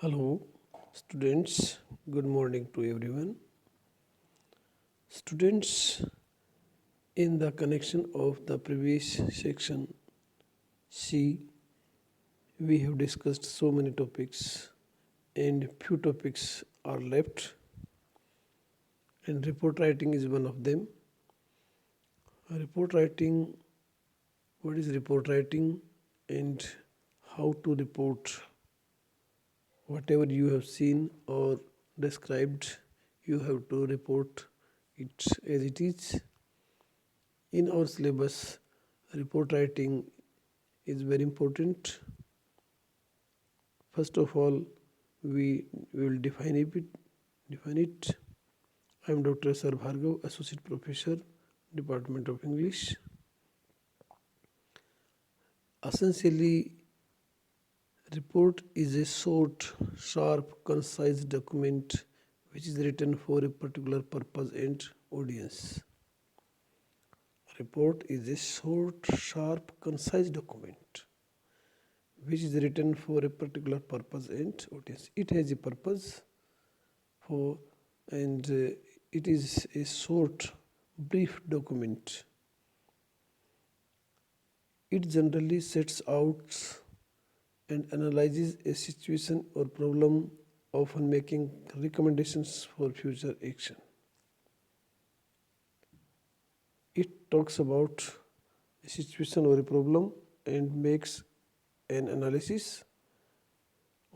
Hello, students. Good morning to everyone. Students, in the connection of the previous section C, we have discussed so many topics, and few topics are left, and report writing is one of them. Report writing, what is report writing, and how to report whatever you have seen or described, you have to report it as it is. In our syllabus, report writing is very important. First of all, we will define it. I am Dr.S.R.Bhargava, Associate Professor, Department of English. Essentially, report is a short, sharp, concise document which is written for a particular purpose and audience. Report is a short, sharp, concise document which is written for a particular purpose and audience. It has a purpose for and it is a short, brief document. It generally sets out and analyzes a situation or problem, often making recommendations for future action. It talks about a situation or a problem and makes an analysis,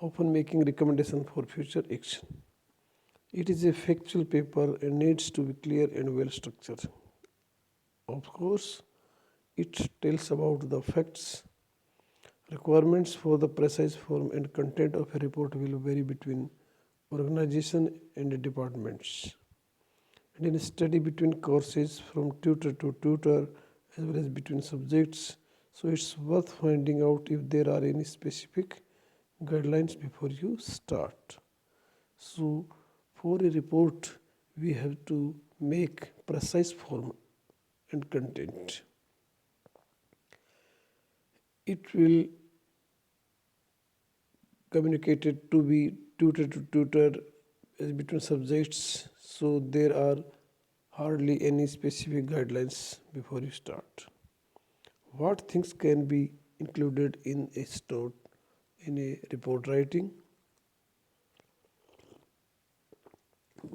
often making recommendation for future action. It is a factual paper and needs to be clear and well structured. Of course, it tells about the facts. Requirements for the precise form and content of a report will vary between organization and departments. And in a study between courses from tutor to tutor as well as between subjects, so it's worth finding out if there are any specific guidelines before you start. So for a report, we have to make precise form and content. It will communicate it to be tutor to tutor as between subjects, so there are hardly any specific guidelines before you start. What things can be included in a report writing?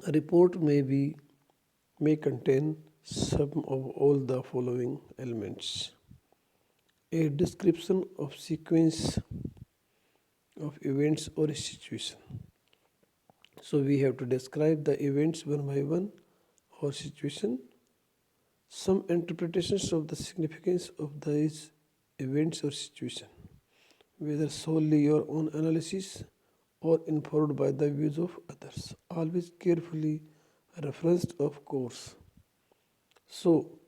A report may contain some of all the following elements: a description of sequence of events or a situation. So we have to describe the events one by one or situation. Some interpretations of the significance of these events or situation, whether solely your own analysis or informed by the views of others, always carefully referenced, of course. So,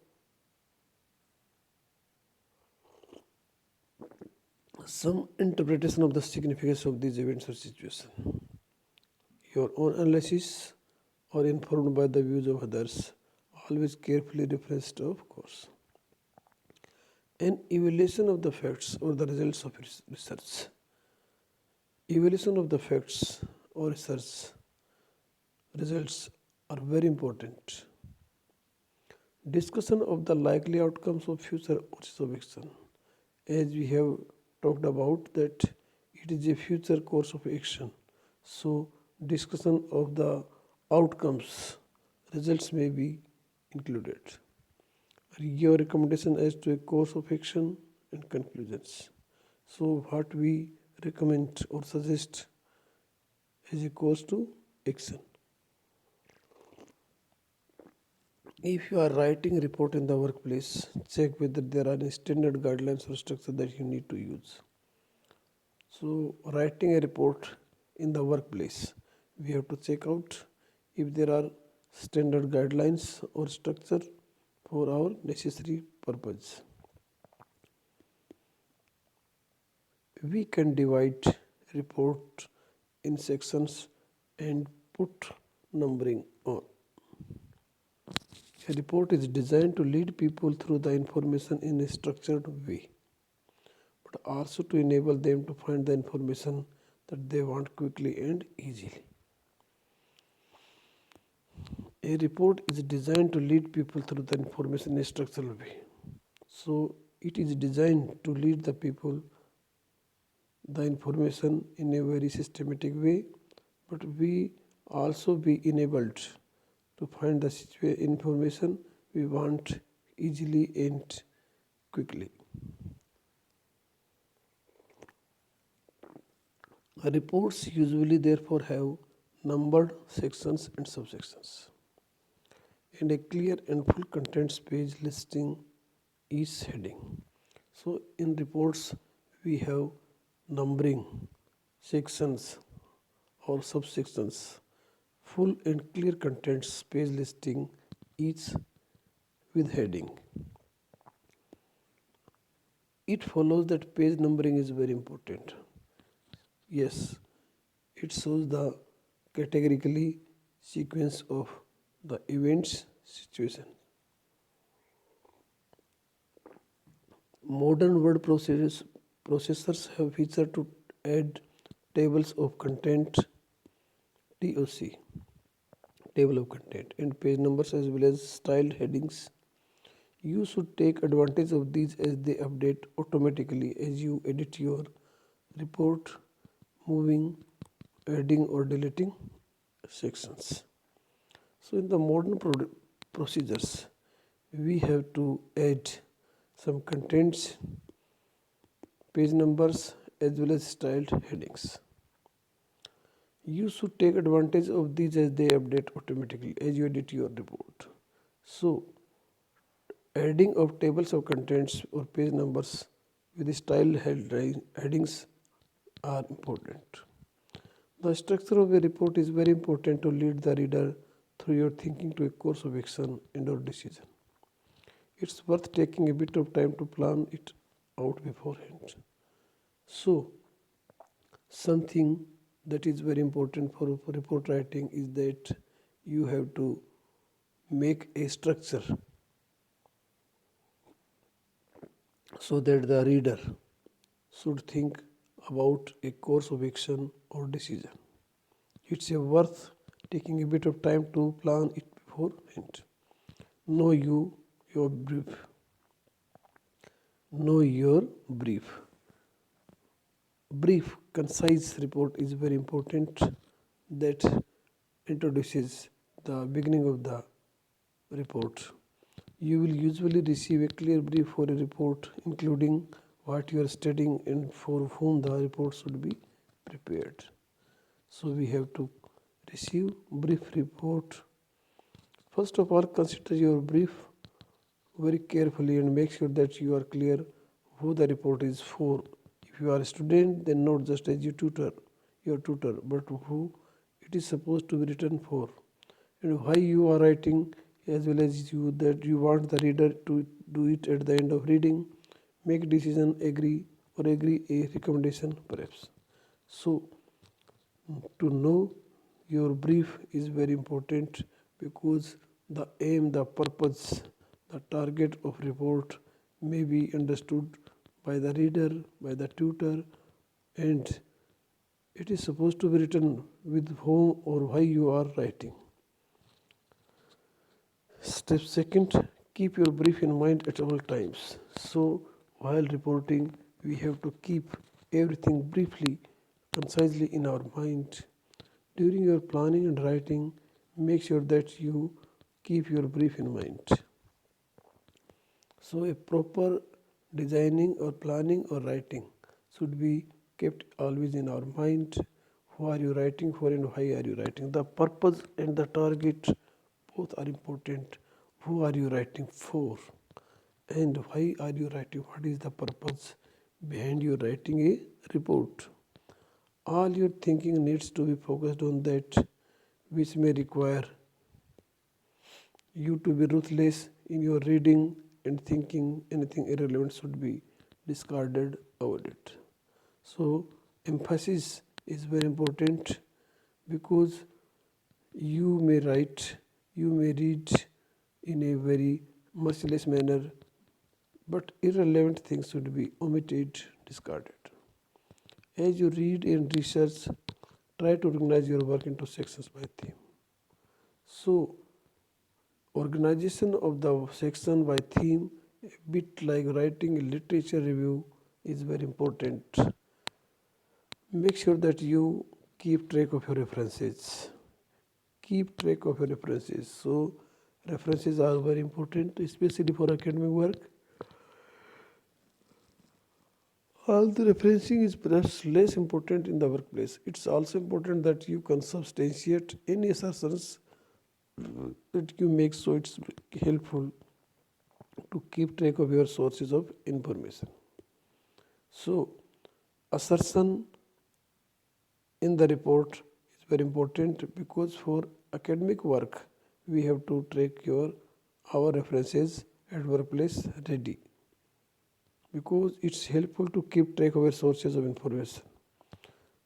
some interpretation of the significance of these events or situation, your own analysis or informed by the views of others, always carefully referenced, of course. An evaluation of the facts or the results of research. Evaluation of the facts or research results are very important. Discussion of the likely outcomes of future courses of action. As we have talked about that it is a future course of action. So discussion of the outcomes, results may be included. Your recommendation as to a course of action and conclusions. So what we recommend or suggest as a course to action. If you are writing a report in the workplace, check whether there are any standard guidelines or structure that you need to use. So writing a report in the workplace, we have to check out if there are standard guidelines or structure for our necessary purpose. We can divide report in sections and put numbering on. A report is designed to lead people through the information in a structured way, but also to enable them to find the information that they want quickly and easily. A report is designed to lead people through the information in a structural way. So it is designed to lead the people the information in a very systematic way, but we also be enabled to find the information we want easily and quickly. Reports usually therefore have numbered sections and subsections and a clear and full contents page listing each heading. So in reports we have numbering, sections or subsections, full and clear contents page listing each with heading. It follows that page numbering is very important. Yes, it shows the categorically sequence of the events situation. Modern word processors have feature to add tables of content, TOC, table of content, and page numbers as well as styled headings. You should take advantage of these as they update automatically as you edit your report, moving, adding or deleting sections. So in the modern procedures, we have to add some contents, page numbers as well as styled headings. You should take advantage of these as they update automatically as you edit your report. So adding of tables of contents or page numbers with the style headings are important. The structure of a report is very important to lead the reader through your thinking to a course of action and or decision. It's worth taking a bit of time to plan it out beforehand. So, something that is very important for report writing is that you have to make a structure so that the reader should think about a course of action or decision. It's worth taking a bit of time to plan it beforehand. Know your brief. Know your brief. Brief, concise report is very important that introduces the beginning of the report. You will usually receive a clear brief for a report, including what you are studying and for whom the report should be prepared. So we have to receive brief report. First of all, consider your brief very carefully and make sure that you are clear who the report is for. If you are a student, then not just as your tutor, but who it is supposed to be written for, and why you are writing, as well as you want the reader to do it at the end of reading, make decision, agree a recommendation perhaps. So to know your brief is very important because the aim, the purpose, the target of report may be understood by the reader, by the tutor, and it is supposed to be written with whom or why you are writing. Step second, keep your brief in mind at all times. So while reporting, we have to keep everything briefly, concisely in our mind. During your planning and writing, make sure that you keep your brief in mind. So a proper designing or planning or writing should be kept always in our mind. Who are you writing for and why are you writing? The purpose and the target both are important. Who are you writing for? And why are you writing? What is the purpose behind you writing a report? All your thinking needs to be focused on that, which may require you to be ruthless in your reading and thinking. Anything irrelevant should be discarded, avoided. So emphasis is very important because you may write, you may read in a very merciless manner, but irrelevant things should be omitted, discarded. As you read and research, try to organize your work into sections by theme. So, organization of the section by theme, a bit like writing a literature review, is very important. Make sure that you keep track of your references. Keep track of your references. So, references are very important, especially for academic work. All the referencing is perhaps less important in the workplace. It's also important that you can substantiate any assertions that you make, so it's helpful to keep track of your sources of information. So, assertion in the report is very important because for academic work we have to track our references at workplace ready, because it's helpful to keep track of our sources of information.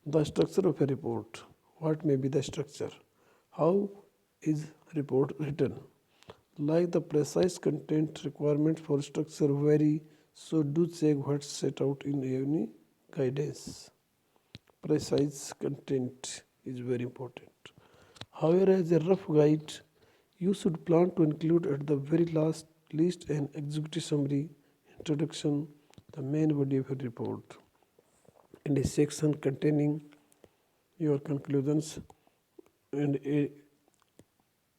The structure of a report. What may be the structure? How is report written? Like the precise content requirement for structure vary, so do check what's set out in any guidance. Precise content is very important. However, as a rough guide, you should plan to include at the very least an executive summary, introduction, the main body of your report, and a section containing your conclusions and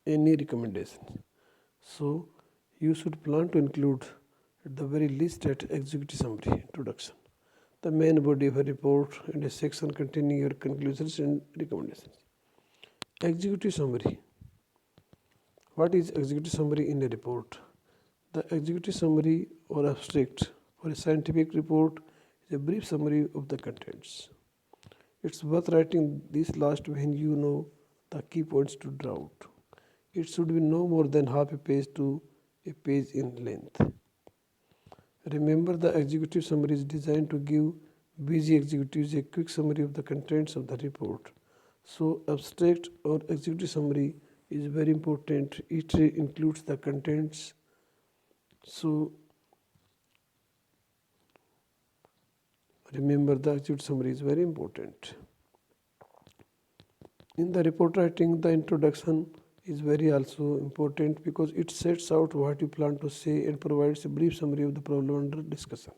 any recommendations. So, you should plan to include at the very least at executive summary, introduction, the main body of a report, and a section containing your conclusions and recommendations. Executive summary. What is executive summary in a report? The executive summary or abstract for a scientific report is a brief summary of the contents. It's worth writing this last when you know the key points to draw out. It should be no more than half a page to a page in length. Remember, the executive summary is designed to give busy executives a quick summary of the contents of the report. So, abstract or executive summary is very important. It includes the contents. So, remember, the executive summary is very important. In the report writing, the introduction is very also important because it sets out what you plan to say and provides a brief summary of the problem under discussion.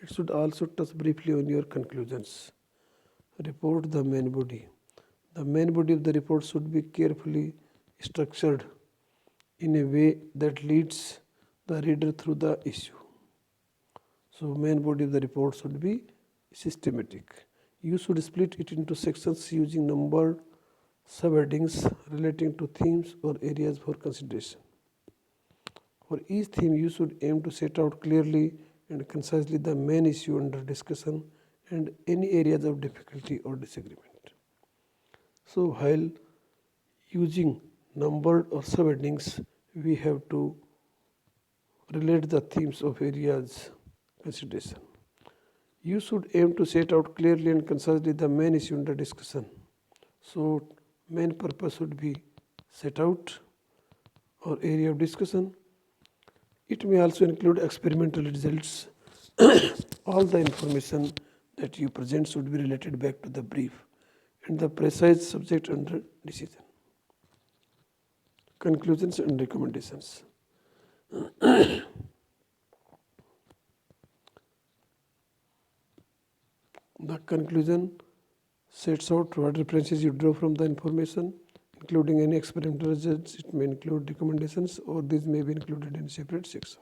It should also touch briefly on your conclusions. Report the main body. The main body of the report should be carefully structured in a way that leads the reader through the issue. So, main body of the report should be systematic. You should split it into sections using numbered subheadings relating to themes or areas for consideration. For each theme, you should aim to set out clearly and concisely the main issue under discussion and any areas of difficulty or disagreement. So, while using numbered or subheadings, we have to relate the themes of areas consideration. You should aim to set out clearly and concisely the main issue under discussion. So, main purpose should be set out or area of discussion. It may also include experimental results. All the information that you present should be related back to the brief and the precise subject under decision. Conclusions and recommendations. The conclusion sets out what references you draw from the information, including any experimental results. It may include recommendations, or these may be included in a separate section.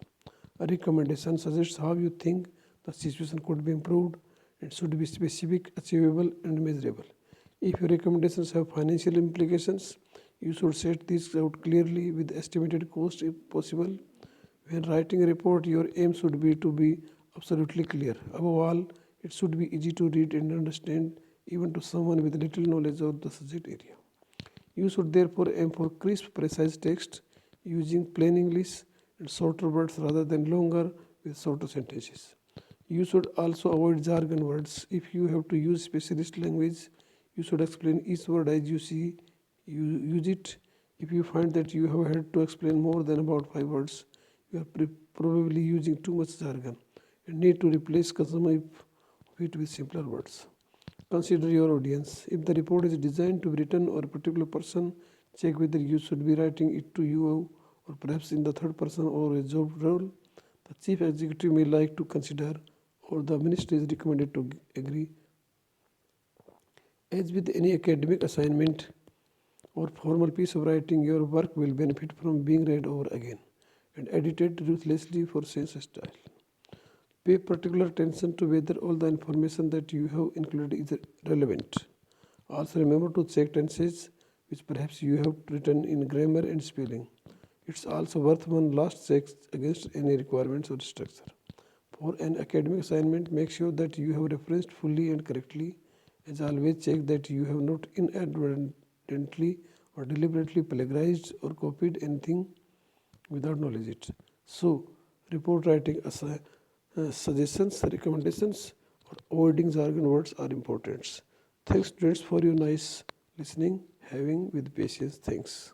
A recommendation suggests how you think the situation could be improved. It should be specific, achievable, and measurable. If your recommendations have financial implications, you should set these out clearly with estimated cost if possible. When writing a report, your aim should be to be absolutely clear. Above all, it should be easy to read and understand even to someone with little knowledge of the subject area. You should therefore aim for crisp, precise text using plain English and shorter words rather than longer with shorter sentences. You should also avoid jargon words. If you have to use specialist language, you should explain each word as you see you use it. If you find that you have had to explain more than about 5 words, you are probably using too much jargon and need to replace some of it with simpler words. Consider your audience. If the report is designed to be written or a particular person, check whether you should be writing it to you or perhaps in the third person or a job role. The chief executive may like to consider or the minister is recommended to agree. As with any academic assignment or formal piece of writing, your work will benefit from being read over again and edited ruthlessly for sense style. Pay particular attention to whether all the information that you have included is relevant. Also remember to check tenses which perhaps you have written in grammar and spelling. It's also worth one last check against any requirements or structure. For an academic assignment, make sure that you have referenced fully and correctly. As always, check that you have not inadvertently or deliberately plagiarized or copied anything without knowledge it. So, report writing suggestions, recommendations, or avoiding jargon words are important. Thanks, students, for your nice listening, having with patience. Thanks.